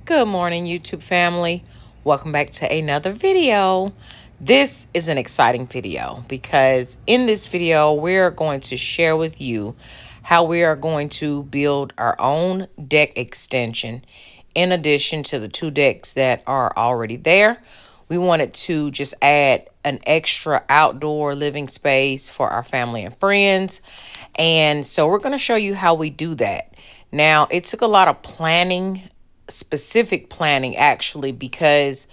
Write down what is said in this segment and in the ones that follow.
Good morning, YouTube family. Welcome back to another video. This is an exciting video because in this video, we're going to share with you how we are going to build our own deck extension in addition to the 2 decks that are already there. We wanted to just add an extra outdoor living space for our family and friends. And so we're going to show you how we do that. Now, it took a lot of planning, specific planning actually, because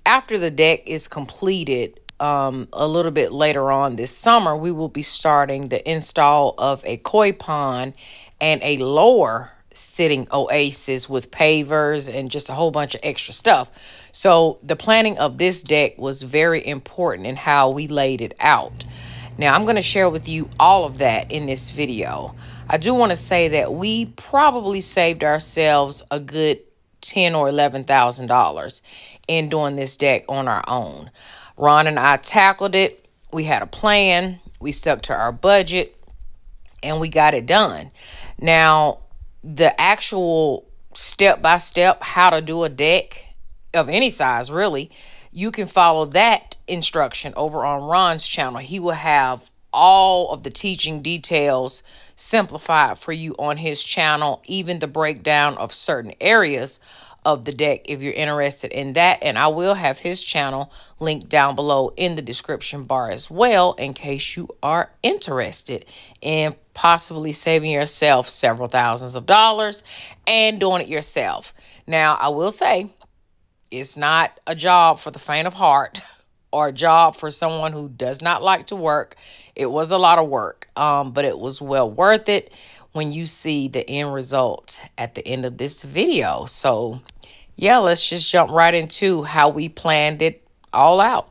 after the deck is completed, a little bit later on this summer, we will be starting the install of a koi pond and a lower sitting oasis with pavers and just a whole bunch of extra stuff. So the planning of this deck was very important in how we laid it out. Now I'm going to share with you all of that in this video. I do want to say that we probably saved ourselves a good $10,000 or $11,000 in doing this deck on our own. Ron and I tackled it. We had a plan. We stuck to our budget and we got it done. Now, the actual step-by-step how to do a deck of any size, really, you can follow that instruction over on Ron's channel. He will have all of the teaching details simplified for you on his channel, even the breakdown of certain areas of the deck if you're interested in that. And I will have his channel linked down below in the description bar as well, in case you are interested in possibly saving yourself several thousands of dollars and doing it yourself. Now, I will say it's not a job for the faint of heart or a job for someone who does not like to work. It was a lot of work, but it was well worth it when you see the end result at the end of this video. So yeah, let's just jump right into how we planned it all out.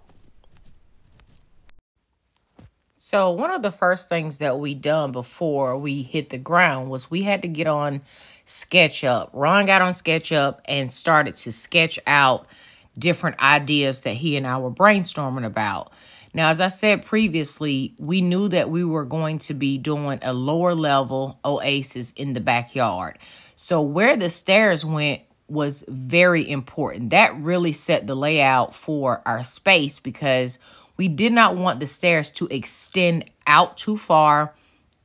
So one of the first things that we done before we hit the ground was we had to get on SketchUp. Ron got on SketchUp and started to sketch out different ideas that he and I were brainstorming about. Now, as I said previously, we knew that we were going to be doing a lower level oasis in the backyard. So where the stairs went was very important. That really set the layout for our space because we did not want the stairs to extend out too far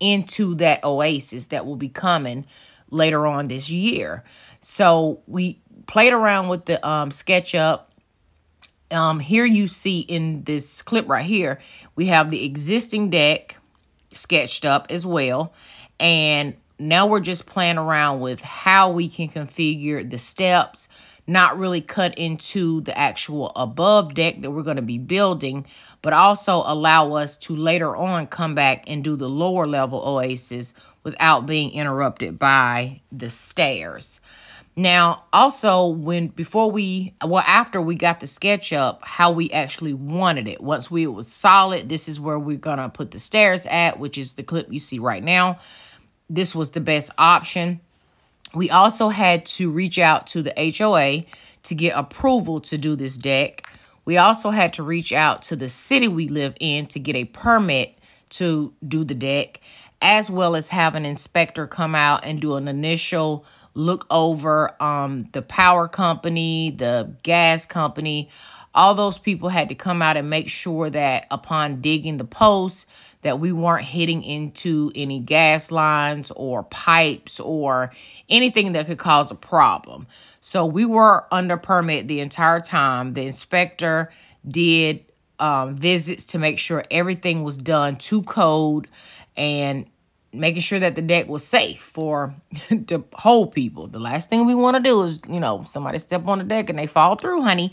into that oasis that will be coming later on this year. So we played around with the SketchUp. Here you see in this clip right here, we have the existing deck sketched up as well. And now we're just playing around with how we can configure the steps, not really cut into the actual above deck that we're going to be building, but also allow us to later on come back and do the lower level oasis without being interrupted by the stairs. Now, also, after we got the sketch up, how we actually wanted it. Once it was solid, this is where we're going to put the stairs at, which is the clip you see right now. This was the best option. We also had to reach out to the HOA to get approval to do this deck. We also had to reach out to the city we live in to get a permit to do the deck, as well as have an inspector come out and do an initial look over the power company, the gas company. All those people had to come out and make sure that upon digging the posts that we weren't hitting into any gas lines or pipes or anything that could cause a problem. So we were under permit the entire time. The inspector did visits to make sure everything was done to code and making sure that the deck was safe for the whole people. The last thing we want to do is, somebody step on the deck and they fall through, honey.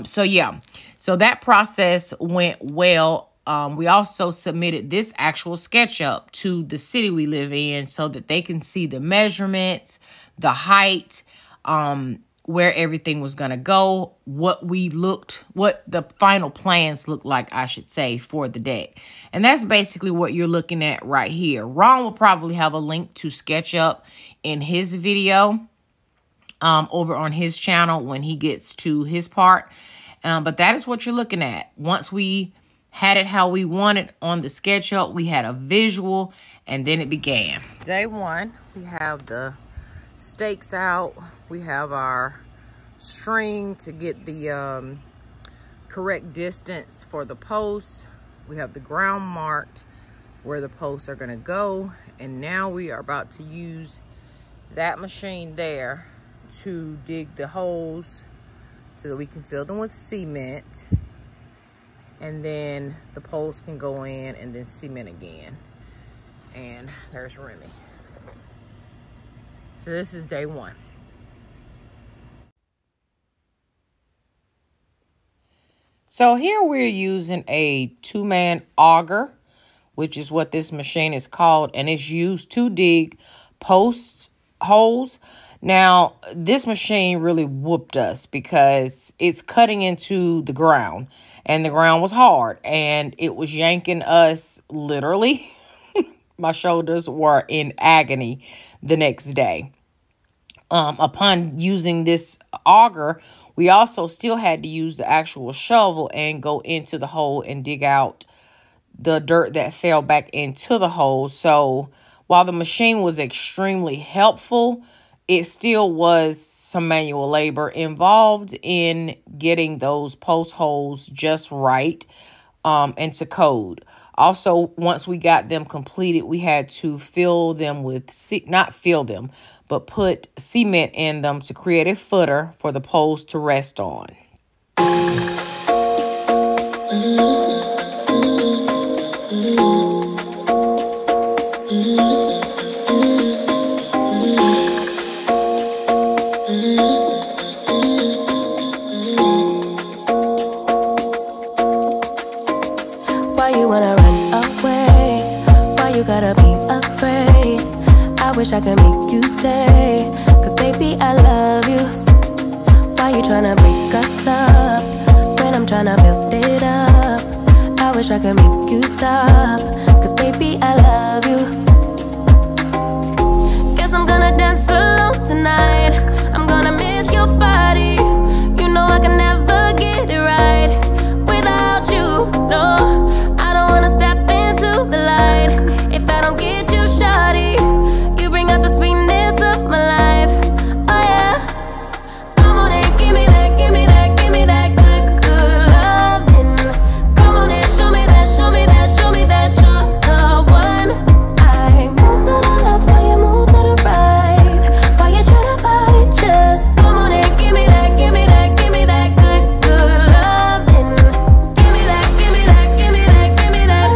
So yeah, so that process went well. We also submitted this actual SketchUp to the city we live in so that they can see the measurements, the height, where everything was going to go, what the final plans look like, I should say, for the deck. And that's basically what you're looking at right here. Ron will probably have a link to SketchUp in his video over on his channel when he gets to his part. But that is what you're looking at. Once we had it how we wanted on the SketchUp, we had a visual, and then it began. Day one, we have the stakes out We have our string to get the correct distance for the posts. We have the ground marked where the posts are gonna go. And now we are about to use that machine there to dig the holes so that we can fill them with cement. And then the poles can go in and then cement again. And there's Remy. So this is day one. So here we're using a 2-man auger, which is what this machine is called, and it's used to dig post holes. Now, this machine really whooped us because it's cutting into the ground, and the ground was hard, and it was yanking us literally. My shoulders were in agony the next day. Upon using this auger, we also still had to use the actual shovel and go into the hole and dig out the dirt that fell back into the hole. So while the machine was extremely helpful, it still was some manual labor involved in getting those post holes just right into code. Also, once we got them completed, we had to fill them with, not fill them, but put cement in them to create a footer for the poles to rest on. Why you wanna run away? Why you gotta be afraid? I wish I could make you stay, 'cause baby I love you. Why you tryna break us up when I'm tryna build it up? I wish I could make you stop, 'cause baby I love you. Guess I'm gonna dance alone tonight. I'm gonna miss your body. You know I can never get it right without you, no. I don't wanna step into the light if I don't get you, shawty. You bring out the sweetness of my life, oh yeah. Come on and give me that, give me that, give me that good, good loving. Come on and show me that, show me that, show me that you're the one. I move to the left while you move to the right. Why you tryna fight? Just come on and give me that, give me that, give me that good, good loving. Give me that, give me that, give me that, give me that.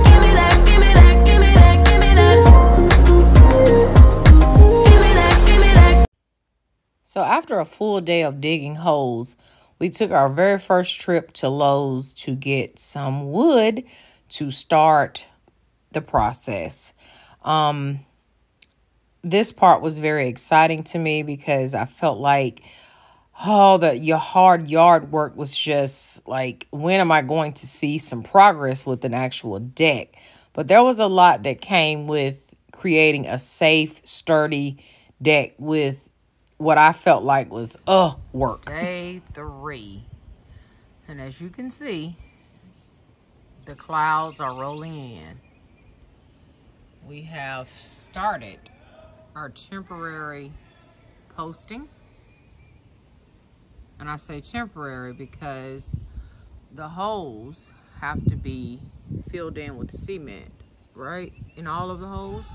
Give me that, give me that, give me that, give me that. Give me that, give me that. So after a full day of digging holes, we took our very first trip to Lowe's to get some wood to start the process. This part was very exciting to me because I felt like, your hard yard work was just like, when am I going to see some progress with an actual deck? But there was a lot that came with creating a safe, sturdy deck with what I felt like was work. Day 3. And as you can see, the clouds are rolling in. We have started our temporary posting. And I say temporary because the holes have to be filled in with cement, right? In all of the holes.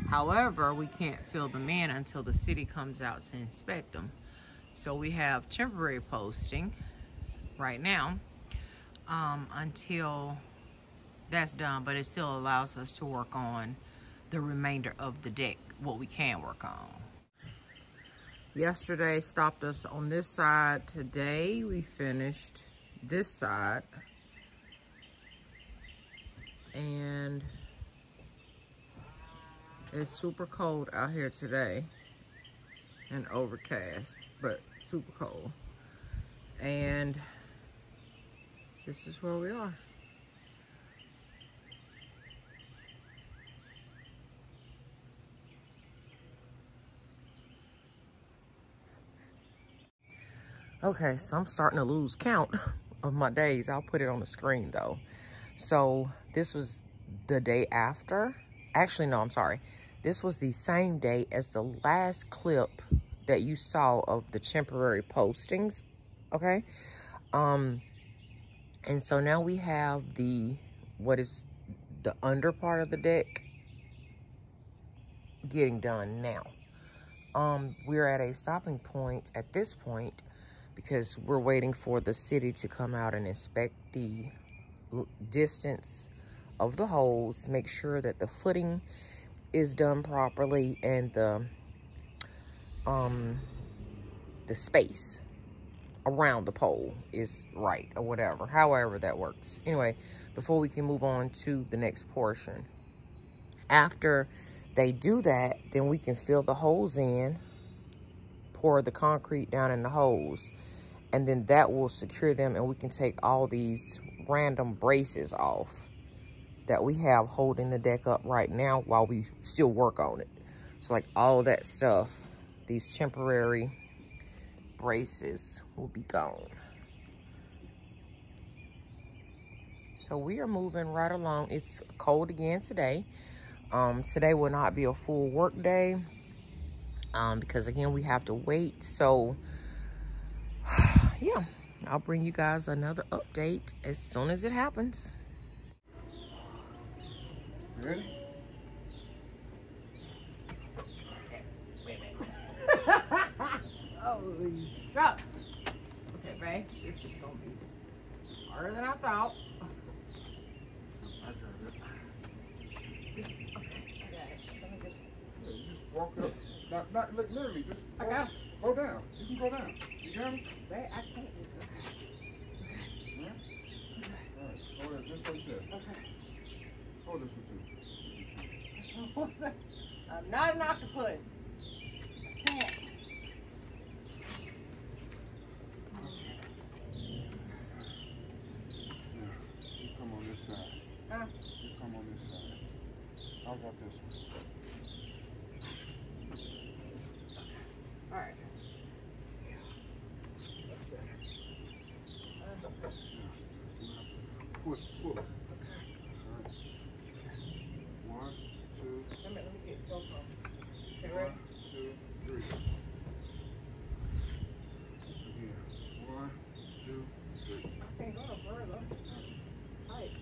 However, we can't fill them in until the city comes out to inspect them. So we have temporary posting right now until that's done, but it still allows us to work on the remainder of the deck, what we can work on. Yesterday stopped us on this side. Today we finished this side. And it's super cold out here today and overcast, but super cold. And this is where we are. Okay, so I'm starting to lose count of my days. I'll put it on the screen though. So this was the day after. Actually, no, I'm sorry. this was the same day as the last clip that you saw of the temporary postings, okay? And so now we have what is the under part of the deck getting done now. We're at a stopping point at this point because we're waiting for the city to come out and inspect the distance of the holes, make sure that the footing is done properly and the space around the pole is right or whatever, however that works. Anyway, before we can move on to the next portion. After they do that, then we can fill the holes in, pour the concrete down in the holes, and then that will secure them and we can take all these random braces off that we have holding the deck up right now while we still work on it. So like all that stuff, these temporary braces will be gone. So we are moving right along. It's cold again today. Today will not be a full work day because again we have to wait. So yeah, I'll bring you guys another update as soon as it happens. Ready? Wait a minute. Holy shucks. Okay, babe, this is gonna be harder than I thought. I got it. Okay, I got it. Let me just. Yeah, you just walk up. Not literally, just I got it. go down. You can go down. You got it? Babe, I can't just. Yeah? Alright, hold it just like that. Okay. Hold this with you. I'm not an octopus. I can't. You come on this side. Huh? You come on this side. I got this one. All right. Push. Okay. Alright. 1, 2, Let me get both of them. Okay, 1, ready? 2, 3. Again. 1, 2, 3. I can't go no further. Right.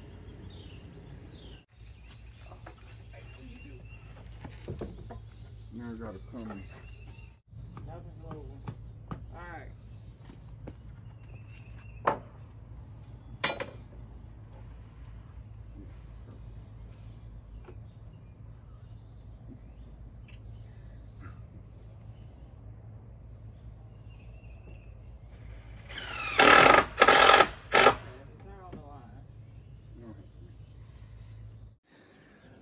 Now I gotta come in. Nothing's moving. All right.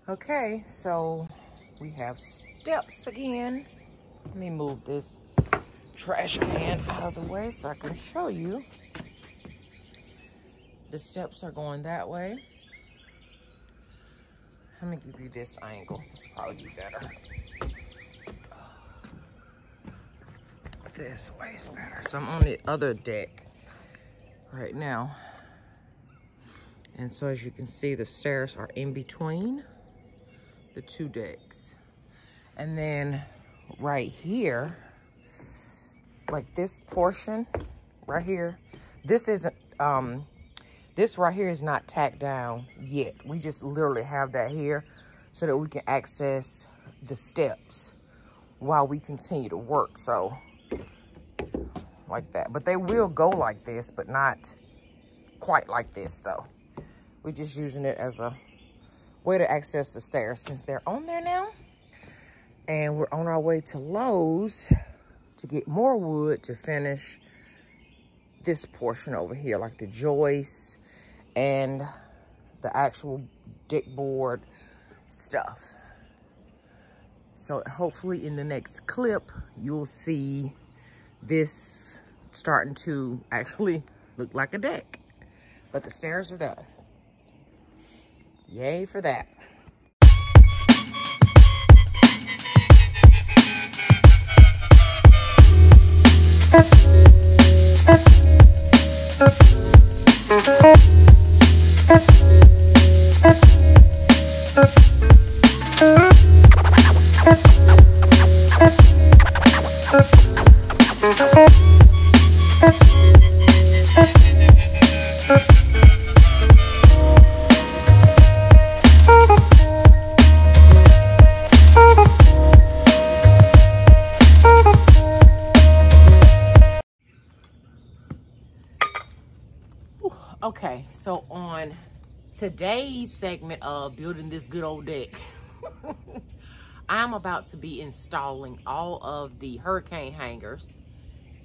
Okay, so we have steps again. Let me move this trash can out of the way so I can show you. The steps are going that way. Let me give you this angle. This will probably be better. This way is better. So I'm on the other deck right now. And so as you can see, the stairs are in between the two decks. And then right here, like this portion right here, this isn't, this right here is not tacked down yet. We just literally have that here so that we can access the steps while we continue to work. So like that, but they will go like this, but not quite like this though. We're just using it as a way to access the stairs since they're on there now. And we're on our way to Lowe's to get more wood to finish this portion over here, like the joists and the actual deck board stuff. So hopefully in the next clip, you'll see this starting to actually look like a deck. But the stairs are done. Yay for that. Okay, so on today's segment of building this good old deck, I'm about to be installing all of the hurricane hangers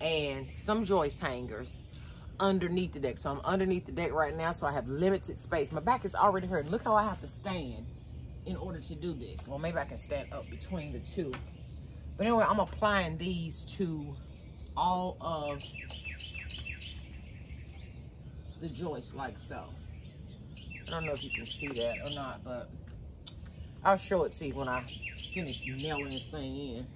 and some joist hangers underneath the deck. So I'm underneath the deck right now, so I have limited space. My back is already hurting. Look how I have to stand in order to do this. Well, maybe I can stand up between the two. But anyway, I'm applying these to all of the joist like so. I don't know if you can see that or not, but I'll show it to you when I finish nailing this thing in.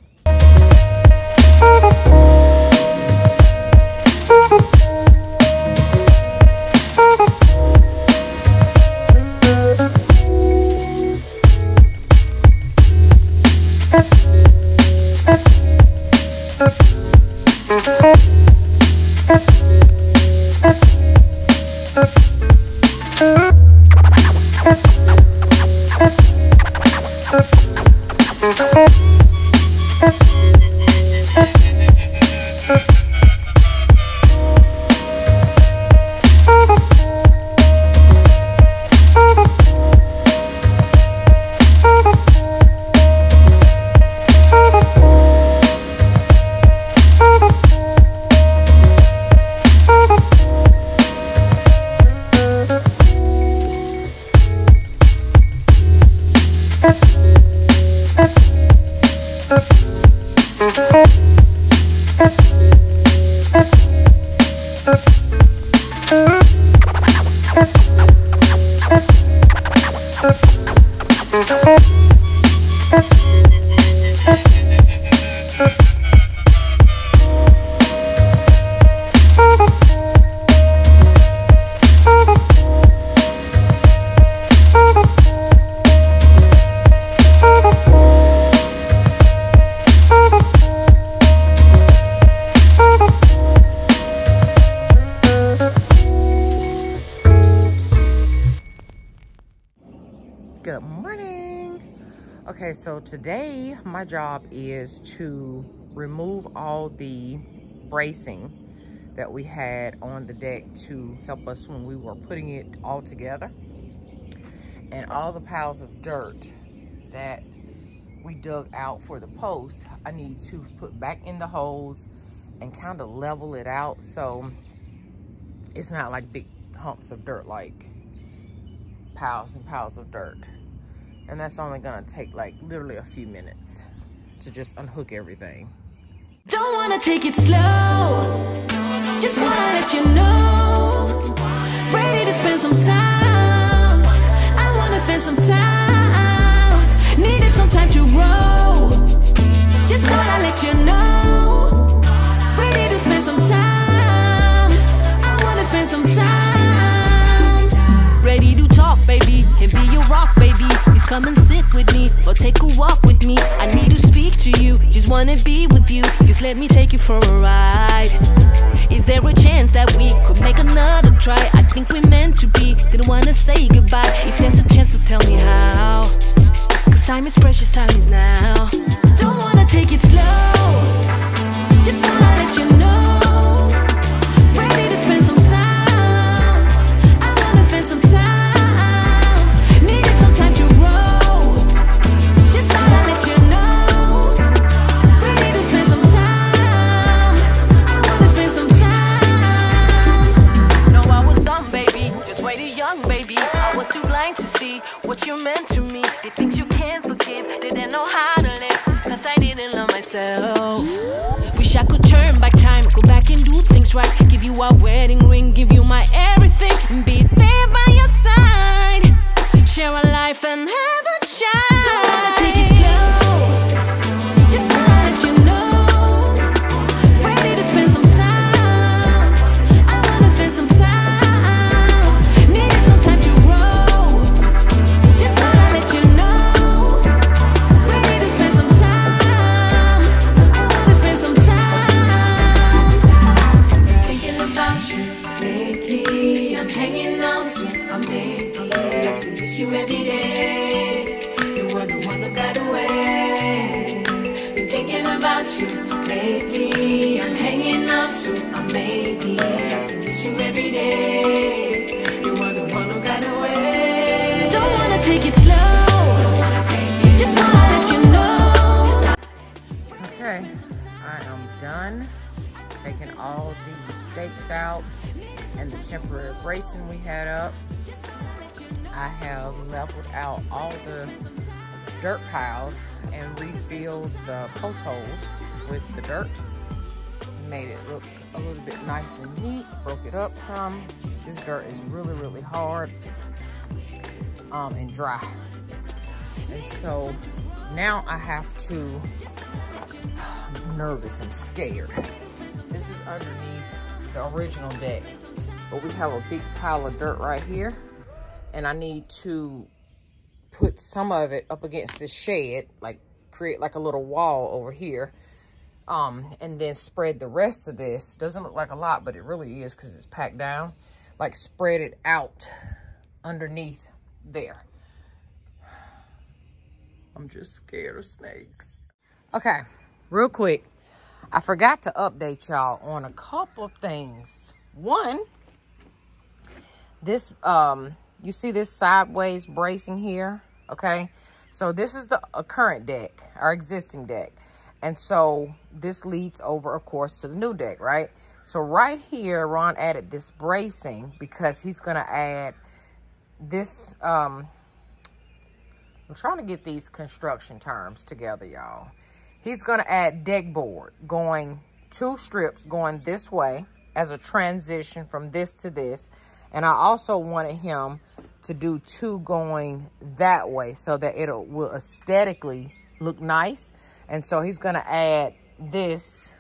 Good morning. Okay, so today my job is to remove all the bracing that we had on the deck to help us when we were putting it all together, and all the piles of dirt that we dug out for the posts. I need to put back in the holes and kind of level it out so it's not like big humps of dirt, like piles and piles of dirt. And that's only gonna take like literally a few minutes to just unhook everything. Don't wanna take it slow, just wanna let you know. Ready to spend some time, I wanna spend some time. Needed some time to grow, just wanna let you know. Ready to spend some time, I wanna spend some time. Ready to talk, baby, and be your rock, baby. Please come and sit with me, or take a walk with me. I need to speak to you, just wanna be with you. Just let me take you for a ride. Is there a chance that we could make another try? I think we're meant to be, didn't wanna say goodbye. If there's a chance, just tell me how. Cause time is precious, time is now. Don't wanna take it slow, just wanna let you know. Ready to spend some time, I wanna spend some time. Needed some time to grow, just wanna let you know. Ready to spend some time, I wanna spend some time. No, I was dumb, baby, just way too young, baby. I was too blind to see what you meant to me. The things you can't forgive, didn't know how to live, cause I didn't love myself. Wish I could turn back time, go back and do things right. Give you a wedding ring, give you my everything, and be there by your side. Share a life and have a child. Don't wanna take it slow, just wanna let you know. Ready to spend some time, I wanna spend some time. Needed some time to grow, just wanna let you know. Ready to spend some time, I wanna spend some time. lately. I'm hanging on to a maybe. I still miss you every day. You are the one who got away. Don't wanna take it slow. Just wanna let you know. Okay, I am done taking all the stakes out and the temporary bracing we had up. I have leveled out all the dirt piles and refilled the post holes with the dirt. Made it look a little bit nice and neat, broke it up some. This dirt is really, really hard and dry. And so now I have to, I'm nervous, I'm scared. This is underneath the original deck, but we have a big pile of dirt right here, and I need to put some of it up against the shed, like create like a little wall over here, and then spread the rest of this. Doesn't look like a lot, but it really is because it's packed down. Like spread it out underneath there. I'm just scared of snakes. Okay, real quick. I forgot to update y'all on a couple of things. One, this, you see this sideways bracing here? Okay, so this is the current deck, our existing deck. And so this leads over, of course, to the new deck, right? So right here, Ron added this bracing because he's gonna add this, I'm trying to get these construction terms together, y'all. He's gonna add deck board going 2 strips going this way as a transition from this to this. And I also wanted him to do 2 going that way so that it will aesthetically look nice. And so he's gonna add this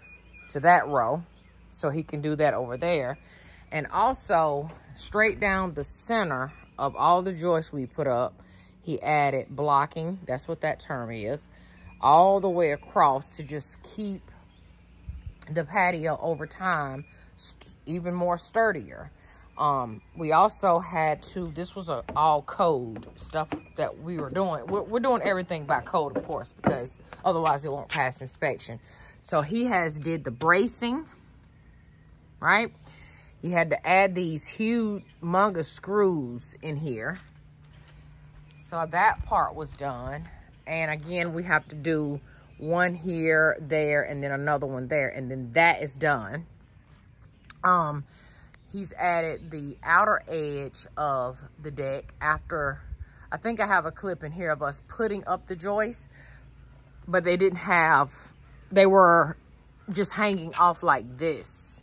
to that row so he can do that over there. And also straight down the center of all the joists we put up, he added blocking, that's what that term is, all the way across to just keep the patio over time even more sturdier. We also had to, this was all code stuff that we were doing. We're doing everything by code, of course, because otherwise it won't pass inspection. So he did the bracing, right? He had to add these huge humongous screws in here. So that part was done. And again, we have to do one here, there, and then another one there. And then that is done. He's added the outer edge of the deck after, I think I have a clip in here of us putting up the joists, but they were just hanging off like this.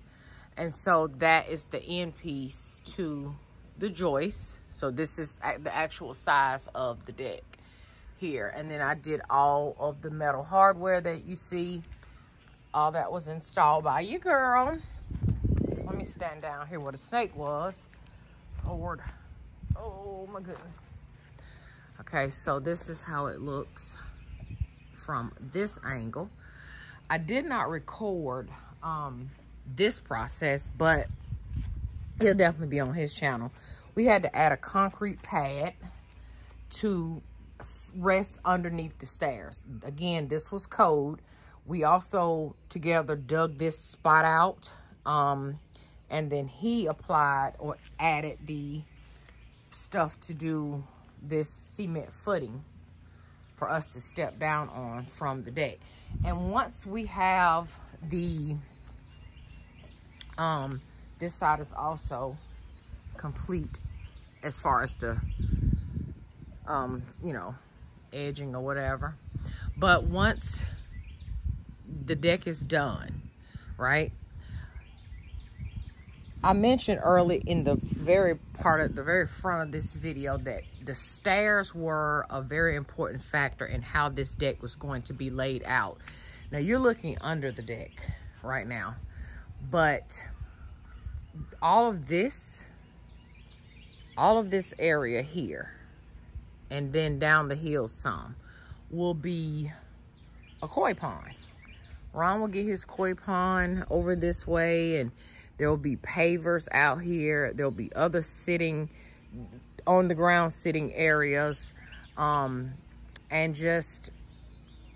And so that is the end piece to the joist. So this is the actual size of the deck here. And then I did all of the metal hardware that you see. All that was installed by you, girl. So let me stand down here where the snake was. Lord. Oh my goodness. Okay, so this is how it looks from this angle. I did not record this process, but it'll definitely be on his channel. We had to add a concrete pad to rest underneath the stairs. Again, this was code. We also together dug this spot out, and then he applied or added the stuff to do this cement footing for us to step down on from the deck. And once we have the this side is also complete as far as the you know, edging or whatever. But once the deck is done, right, I mentioned early in the very front of this video that the stairs were a very important factor in how this deck was going to be laid out. Now you're looking under the deck right now, but all of this area here and then down the hill some will be a koi pond. Ron will get his koi pond over this way, and there'll be pavers out here. There'll be other sitting on the ground sitting areas, and just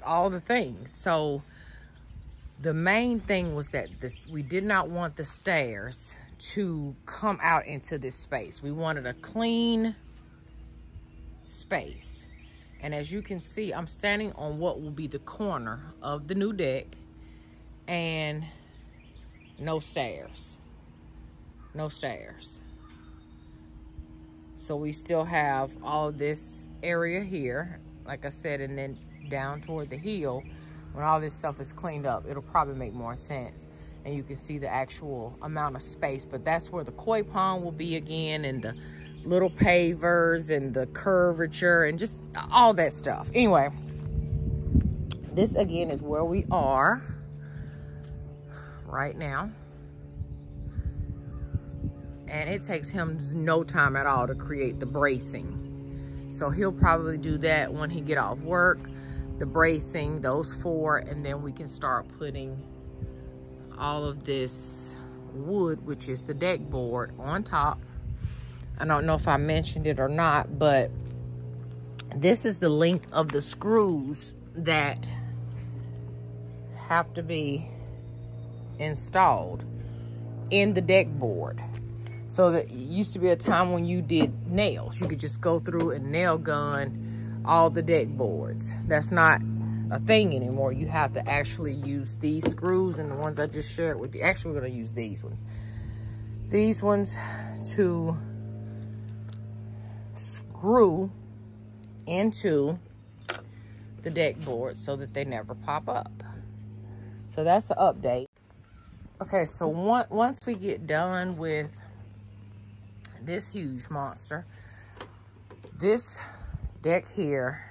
all the things. So The main thing was that we did not want the stairs to come out into this space. We wanted a clean space. And as you can see, I'm standing on what will be the corner of the new deck, and no stairs. No stairs. So we still have all this area here, like I said, and then down toward the hill. When all this stuff is cleaned up, it'll probably make more sense. And you can see the actual amount of space. But that's where the koi pond will be again, and the little pavers and the curvature and just all that stuff. Anyway, this again is where we are right now. And it takes him no time at all to create the bracing. So he'll probably do that when he get off work. The bracing, those 4, and then we can start putting all of this wood, which is the deck board, on top. I don't know if I mentioned it or not, but this is the length of the screws that have to be installed in the deck board. So that it used to be a time when you did nails. You could just go through and nail gun all the deck boards. That's not a thing anymore. You have to actually use these screws, and the ones I just shared with you. Actually, we're going to use these ones. These ones to screw into the deck board so that they never pop up. So that's the update. Okay, so once we get done with this huge monster, this deck here,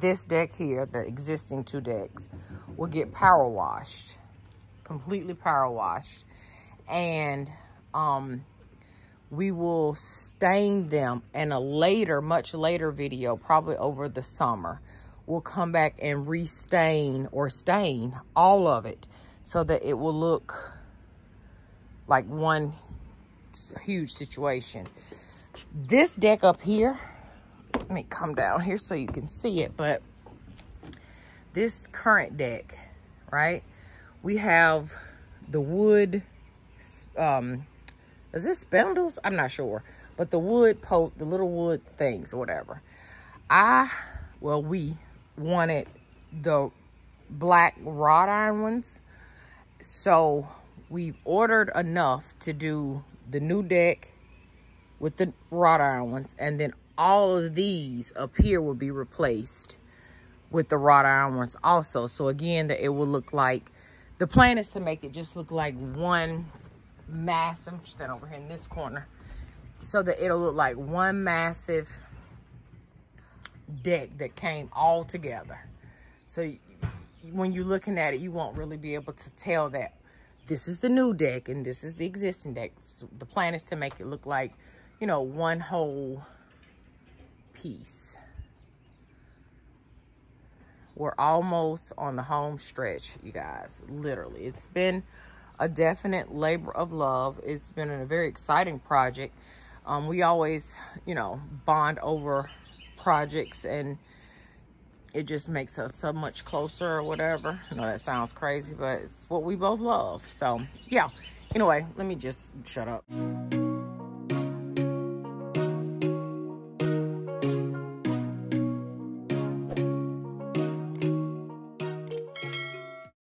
the existing 2 decks, will get power washed, completely power washed, and we will stain them in a later, much later video, probably over the summer. We'll come back and restain or stain all of it so that it will look like one huge situation. This deck up here, let me come down here so you can see it, but this current deck, right, we have the wood, is this spindles? I'm not sure, but the wood the little wood things or whatever. We wanted the black wrought iron ones, so we've ordered enough to do the new deck with the wrought iron ones, and then all of these up here will be replaced with the wrought iron ones also. So again, that it will look like, the plan is to make it just look like one massive, I'm standing over here in this corner, so that it'll look like one massive deck that came all together. So when you're looking at it, you won't really be able to tell that this is the new deck and this is the existing deck. So the plan is to make it look like, you know, one whole piece. We're almost on the home stretch, you guys. Literally, it's been a definite labor of love. It's been a very exciting project. We always, you know, bond over projects, and it just makes us so much closer or whatever. I know that sounds crazy, but it's what we both love. So yeah, anyway, let me just shut up.